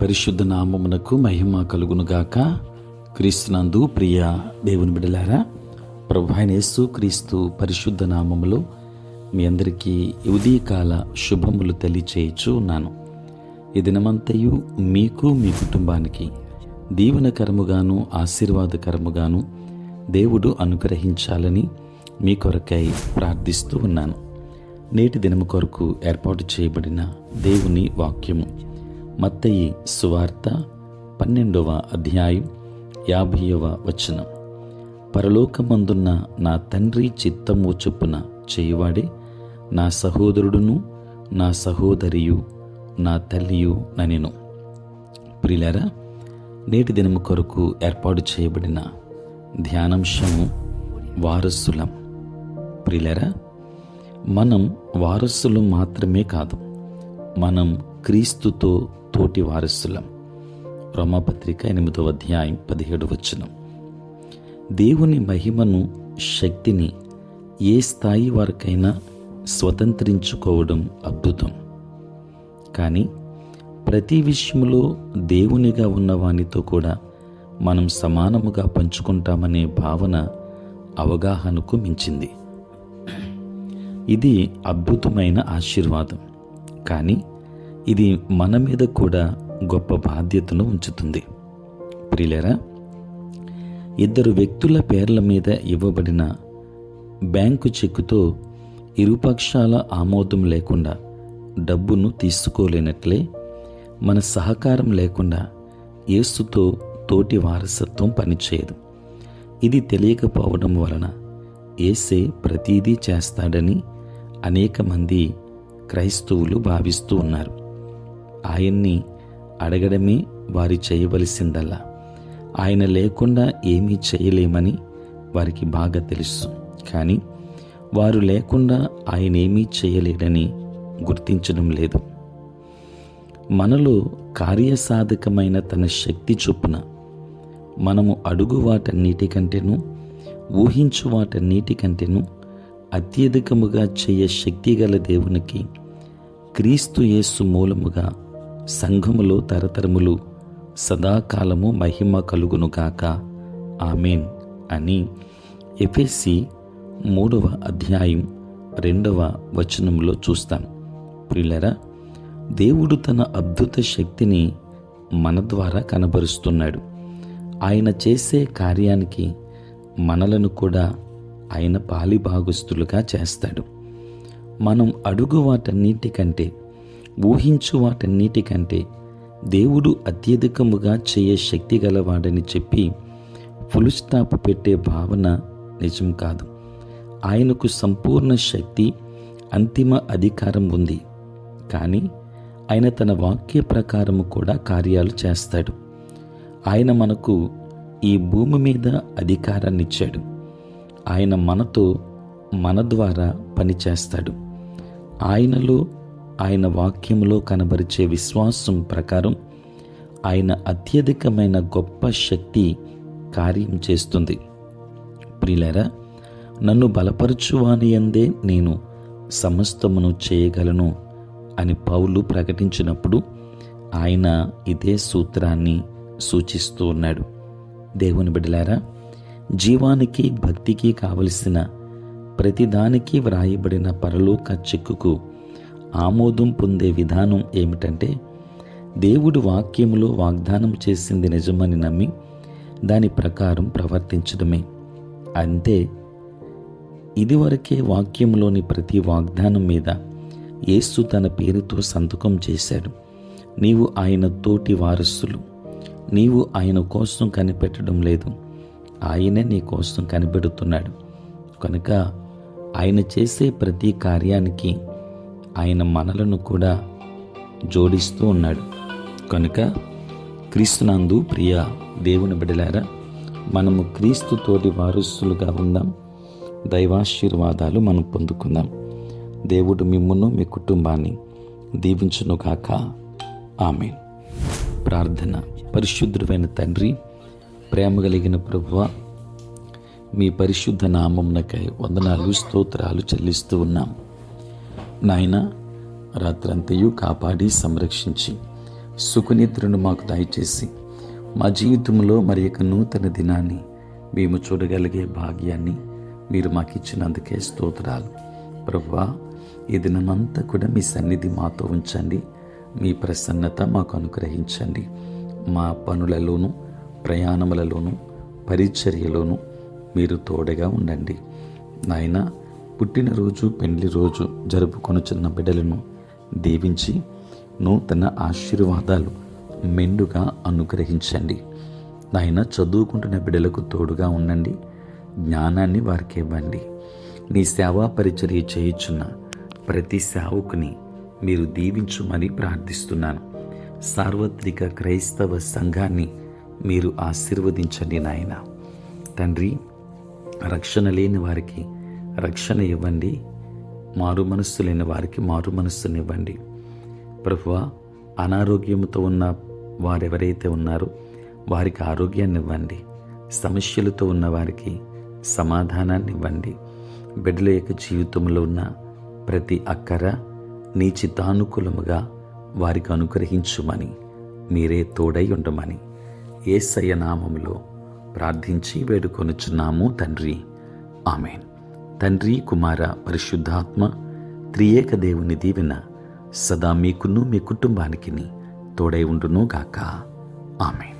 పరిశుద్ధ నామమునకు మహిమ కలుగునుగాక. క్రీస్తునందు ప్రియ దేవుని బిడ్డలారా, ప్రభువైన యేసు క్రీస్తు పరిశుద్ధ నామములో మీ అందరికీ ఉదయకాల శుభములు తెలియచేయచ్చు ఉన్నాను. ఈ దినమంతయు మీకు మీ కుటుంబానికి దీవెనకరముగాను ఆశీర్వాదకరముగాను దేవుడు అనుగ్రహించాలని మీ కొరకై ప్రార్థిస్తూ ఉన్నాను. నేటి దినము కొరకు ఏర్పాటు చేయబడిన దేవుని వాక్యము మత్తయి సువార్త 12వ అధ్యాయం 50వ వచనం. పరలోకమందున్న నా తండ్రి చిత్తము చొప్పున చేయువాడే నా సహోదరుడును నా సహోదరియు నా తల్లియు ననెను. ప్రియులారా, నేటి దినము కొరకు ఏర్పాటు చేయబడిన ధ్యానాంశము వారసులం. ప్రియులారా, మనం వారసులు మాత్రమే కాదు, మనం క్రీస్తుతో తోటి వారసులం. రోమాపత్రిక 8వ అధ్యాయం 17వ వచనం. దేవుని మహిమను, శక్తిని ఏ స్థాయి వరకైనా స్వతంత్రించుకోవడం అద్భుతం. కానీ ప్రతి విషయంలో దేవునిగా ఉన్నవానితో కూడా మనం సమానముగా పంచుకుంటామనే భావన అవగాహనకు మించింది. ఇది అద్భుతమైన ఆశీర్వాదం, కానీ ఇది మన మీద కూడా గొప్ప బాధ్యతను ఉంచుతుంది. ప్రియులారా, ఇద్దరు వ్యక్తుల పేర్ల మీద ఇవ్వబడిన బ్యాంకు చెక్కుతో ఇరుపక్షాల ఆమోదం లేకుండా డబ్బును తీసుకోలేనట్లే మన సహకారం లేకుండా యేసుతో తోటి వారసత్వం పనిచేయదు. ఇది తెలియకపోవడం వలన యేసే ప్రతీదీ చేస్తాడని అనేక మంది క్రైస్తవులు భావిస్తూ ఉన్నారు. ఆయన్ని అడగడమే వారి చేయవలసిందల్లా. ఆయన లేకుండా ఏమీ చేయలేమని వారికి బాగా తెలుసు. కానీ వారు లేకుండా ఆయన ఏమీ చేయలేడని గుర్తించడం లేదు. మనలో కార్యసాధకమైన తన శక్తి చొప్పున మనము అడుగు వాటన్నిటికంటేను, ఊహించు వాటన్నిటికంటేను అత్యధికముగా చేయ శక్తి గల దేవునికి క్రీస్తు యేసు మూలముగా సంఘములో తరతరములు సదాకాలము మహిమ కలుగునుగాక. ఆమేన్ అని ఎఫెసీ 3వ అధ్యాయం 2వ వచనంలో చూస్తాం. ప్రియులారా, దేవుడు తన అద్భుత శక్తిని మన ద్వారా కనబరుస్తున్నాడు. ఆయన చేసే కార్యానికి మనలను కూడా ఆయన పాలిభాగస్తులుగా చేస్తాడు. మనం అడుగు వాటన్నిటికంటే, ఊహించు వాటన్నిటికంటే దేవుడు అత్యధికముగా చేయ శక్తి గలవాడని చెప్పి ఫుల్ స్టాప్ పెట్టే భావన నిజం కాదు. ఆయనకు సంపూర్ణ శక్తి, అంతిమ అధికారం ఉంది. కానీ ఆయన తన వాక్య ప్రకారము కూడా కార్యాలు చేస్తాడు. ఆయన మనకు ఈ భూమి మీద అధికారాన్ని ఇచ్చాడు. ఆయన మనతో, మన ద్వారా పనిచేస్తాడు. ఆయనలో, ఆయన వాక్యములో కనబరిచే విశ్వాసం ప్రకారం ఆయన అత్యధికమైన గొప్ప శక్తి కార్యం చేస్తుంది. ప్రియులారా, నన్ను బలపరచువాని యందే నేను సమస్తమును చేయగలను అని పౌలు ప్రకటించినప్పుడు ఆయన ఇదే సూత్రాన్ని సూచిస్తూ ఉన్నాడు. దేవుని బిడ్డలారా, జీవానికి, భక్తికి కావలసిన ప్రతిదానికి వ్రాయబడిన పరలోక చెక్కుకు ఆమోదం పొందే విధానం ఏమిటంటే, దేవుడు వాక్యములో వాగ్దానం చేసింది నిజమని నమ్మి దాని ప్రకారం ప్రవర్తించడమే. అంతే. ఇదివరకే వాక్యంలోని ప్రతి వాగ్దానం మీద యేసు తన పేరుతో సంతకం చేశాడు. నీవు ఆయన తోటి వారసులు. నీవు ఆయన కోసం కనిపెట్టడం లేదు, ఆయనే నీ కోసం కనిపెడుతున్నాడు. కనుక ఆయన చేసే ప్రతి కార్యానికి ఆయన మనలను కూడా జోడిస్తూ ఉన్నాడు. కనుక క్రీస్తునందు ప్రియ దేవుని బిడ్డలారా, మనము క్రీస్తు తోటి వారసులుగా ఉందాం. దైవాశీర్వాదాలు మనం పొందుకుందాం. దేవుడు మిమ్మును, మీ కుటుంబాన్ని దీవించునుగాక. ఆమేన్. ప్రార్థన. పరిశుద్ధుడైన తండ్రి, ప్రేమ కలిగిన ప్రభువా, మీ పరిశుద్ధ నామమునకై వందనాలు, స్తోత్రాలు చెల్లిస్తూ ఉన్నాం. నాయన, రాత్రంతయు కాపాడి సంరక్షించి సుఖనిద్రను మాకు దయచేసి మా జీవితంలో మరి యొక్క నూతన దినాన్ని మేము చూడగలిగే భాగ్యాన్ని మీరు మాకు ఇచ్చినందుకే స్తోత్రాలు. ప్రభువా, ఈ దినమంతా కూడా మీ సన్నిధి మాతో ఉంచండి. మీ ప్రసన్నత మాకు అనుగ్రహించండి. మా పనులలోనూ, ప్రయాణములలోనూ, పరిచర్యలోనూ మీరు తోడుగా ఉండండి. నాయన, పుట్టినరోజు, పెళ్లి రోజు జరుపుకొనుచున్న బిడ్డలను దీవించి నూతన ఆశీర్వాదాలు మెండుగా అనుగ్రహించండి. నాయన, చదువుకుంటున్న బిడ్డలకు తోడుగా ఉండండి. జ్ఞానాన్ని వారికి ఇవ్వండి. నీ సేవా పరిచర్య చేయుచున్న ప్రతి సేవకుని మీరు దీవించుమని ప్రార్థిస్తున్నాను. సార్వత్రిక క్రైస్తవ సంఘాన్ని మీరు ఆశీర్వదించండి నాయన. తండ్రి, రక్షణ లేని వారికి రక్షణ ఇవ్వండి. మారు మనస్సు లేని వారికి మారు మనస్సునివ్వండి. ప్రభువా, అనారోగ్యంతో ఉన్న వారెవరైతే ఉన్నారో వారికి ఆరోగ్యాన్ని ఇవ్వండి. సమస్యలతో ఉన్న వారికి సమాధానాన్ని ఇవ్వండి. బిడ్డల యొక్క జీవితంలో ఉన్న ప్రతి అక్కర నీ చిత్తానుకూలముగా వారికి అనుగ్రహించుమని, మీరే తోడై ఉండమని యేసయ్య నామములో ప్రార్థించి వేడుకొనుచున్నాము తండ్రి. ఆమేన్. తండ్రి, కుమార, పరిశుద్ధాత్మ త్రియేక దేవుని దీవెన సదా మీకును మీ కుటుంబానికి తోడై ఉండును గాక. ఆమేన్.